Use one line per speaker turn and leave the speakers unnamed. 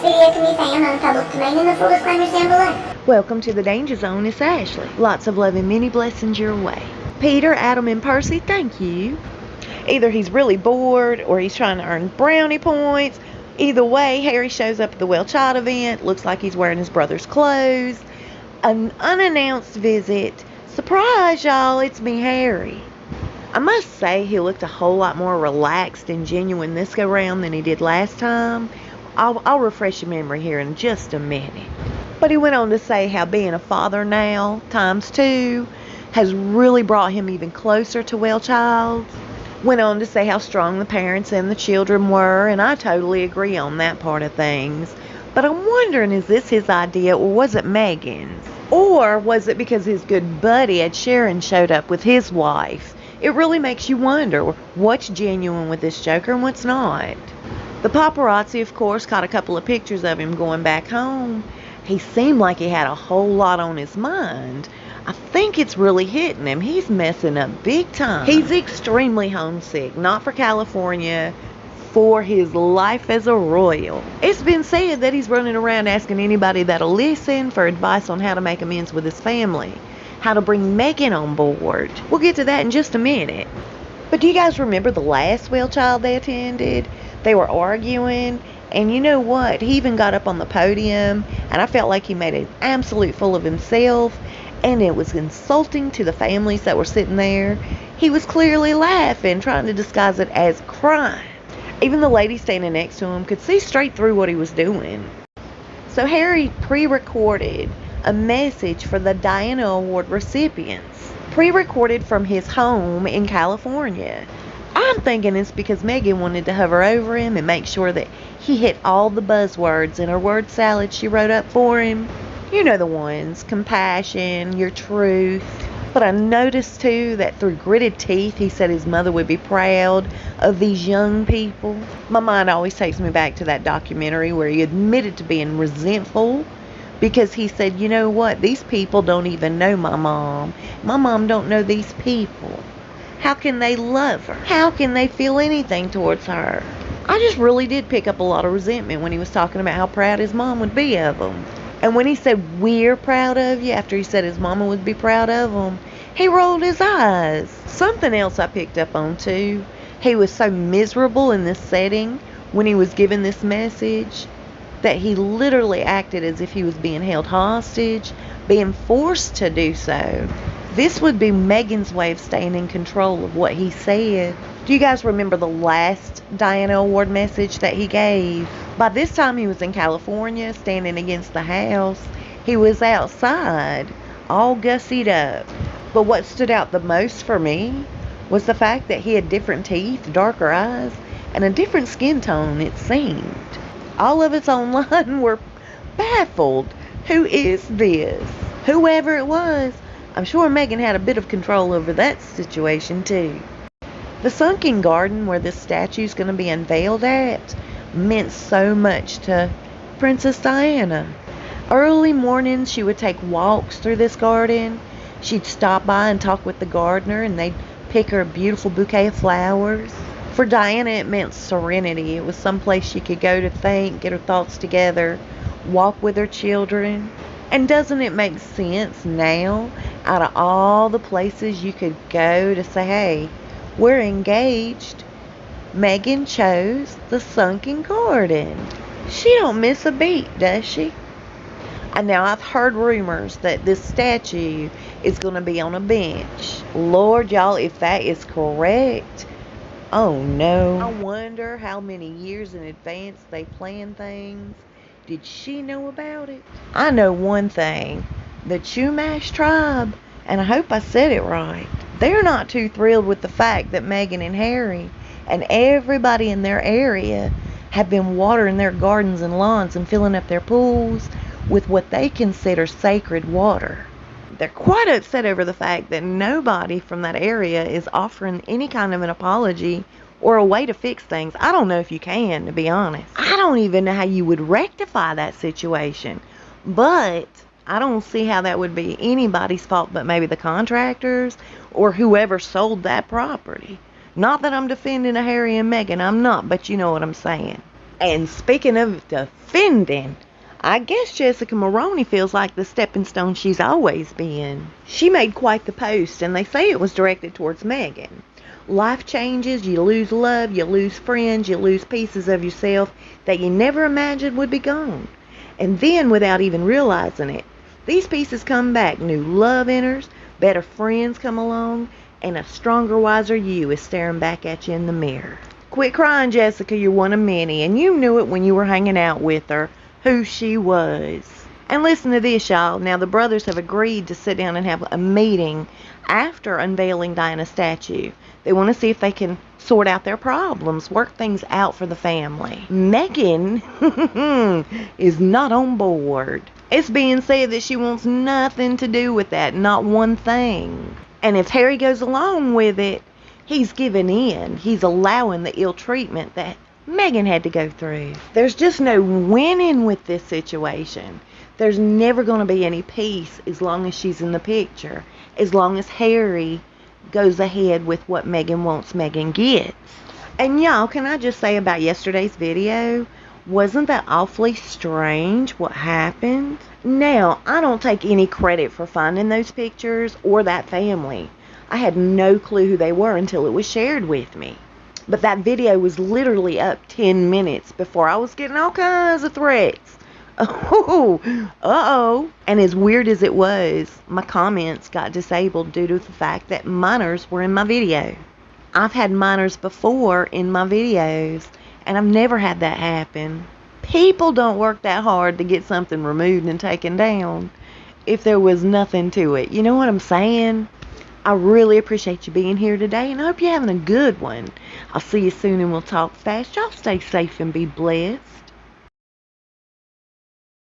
video can be found on the public domain in the full disclaimers down below.
Welcome to the Danger Zone. It's Ashley. Lots of love and many blessings your way. Peter, Adam, and Percy, thank you. Either he's really bored or he's trying to earn brownie points. Either way, Harry shows up at the Well Child event. Looks like he's wearing his brother's clothes. An unannounced visit. Surprise, y'all, it's me, Harry. I must say he looked a whole lot more relaxed and genuine this go round than he did last time. I'll refresh your memory here in just a minute. But he went on to say how being a father now, ×2, has really brought him even closer to Well Child. Went on to say how strong the parents and the children were, and I totally agree on that part of things. But I'm wondering, is this his idea, or was it Meghan's? Or was it because his good buddy Ed Sheeran showed up with his wife? It really makes you wonder what's genuine with this joker and what's not. The paparazzi, of course, caught a couple of pictures of him going back home. He seemed like he had a whole lot on his mind. I think it's really hitting him. He's messing up big time. He's extremely homesick, not for California, for his life as a royal. It's been said that he's running around asking anybody that'll listen for advice on how to make amends with his family, how to bring Meghan on board. We'll get to that in just a minute. But do you guys remember the last Well Child they attended? They were arguing, and you know what? He even got up on the podium, and I felt like he made an absolute fool of himself, and it was insulting to the families that were sitting there. He was clearly laughing, trying to disguise it as crying. Even the lady standing next to him could see straight through what he was doing. So Harry pre-recorded a message for the Diana Award recipients, pre-recorded from his home in California. I'm thinking it's because Meghan wanted to hover over him and make sure that he hit all the buzzwords in her word salad she wrote up for him. You know the ones: compassion, your truth. But I noticed too that through gritted teeth he said his mother would be proud of these young people. My mind always takes me back to that documentary where he admitted to being resentful because he said, you know what, these people don't even know my mom. My mom don't know these people. How can they love her? How can they feel anything towards her? I just really did pick up a lot of resentment when he was talking about how proud his mom would be of him. And when he said, we're proud of you, after he said his mama would be proud of him, he rolled his eyes. Something else I picked up on too. He was so miserable in this setting when he was given this message that he literally acted as if he was being held hostage, being forced to do so. This would be Meghan's way of staying in control of what he said. Do you guys remember the last Diana Award message that he gave? By this time he was in California, standing against the house. He was outside, all gussied up. But what stood out the most for me was the fact that he had different teeth, darker eyes, and a different skin tone, it seemed. All of us online were baffled. Who is this? Whoever it was, I'm sure Meghan had a bit of control over that situation too. The sunken garden where this statue's going to be unveiled at meant so much to Princess Diana. Early mornings she would take walks through this garden. She'd stop by and talk with the gardener, and they'd pick her a beautiful bouquet of flowers. For Diana it meant serenity. It was someplace she could go to think, get her thoughts together, walk with her children. And doesn't it make sense now, out of all the places you could go to say, hey, we're engaged, Meghan chose the sunken garden. She don't miss a beat, does she? And now I've heard rumors that this statue is going to be on a bench. Lord, y'all, if that is correct, oh no. I wonder how many years in advance they planned things. Did she know about it? I know one thing. The Chumash tribe, and I hope I said it right, they're not too thrilled with the fact that Meghan and Harry and everybody in their area have been watering their gardens and lawns and filling up their pools with what they consider sacred water. They're quite upset over the fact that nobody from that area is offering any kind of an apology or a way to fix things. I don't know if you can, to be honest. I don't even know how you would rectify that situation. But I don't see how that would be anybody's fault but maybe the contractors or whoever sold that property. Not that I'm defending a Harry and Meghan, I'm not, but you know what I'm saying. And speaking of defending, I guess Jessica Maroney feels like the stepping stone she's always been. She made quite the post, and they say it was directed towards Meghan. Life changes, you lose love, you lose friends, you lose pieces of yourself that you never imagined would be gone. And then, without even realizing it, these pieces come back. New love enters, better friends come along, and a stronger, wiser you is staring back at you in the mirror. Quit crying, Jessica, you're one of many, and you knew it when you were hanging out with her, who she was. And listen to this, y'all. Now, the brothers have agreed to sit down and have a meeting after unveiling Diana's statue. They want to see if they can sort out their problems, work things out for the family. Meghan is not on board. It's being said that she wants nothing to do with that, not one thing. And if Harry goes along with it, he's giving in. He's allowing the ill treatment that Meghan had to go through. There's just no winning with this situation. There's never going to be any peace as long as she's in the picture. As long as Harry goes ahead with what Meghan wants, Meghan gets. And y'all, can I just say about yesterday's video? Wasn't that awfully strange what happened? Now, I don't take any credit for finding those pictures or that family. I had no clue who they were until it was shared with me. But that video was literally up 10 minutes before I was getting all kinds of threats. Oh, uh-oh. And as weird as it was, my comments got disabled due to the fact that minors were in my video. I've had minors before in my videos, and I've never had that happen. People don't work that hard to get something removed and taken down if there was nothing to it. You know what I'm saying? I really appreciate you being here today, and I hope you're having a good one. I'll see you soon, and we'll talk fast. Y'all stay safe and be blessed.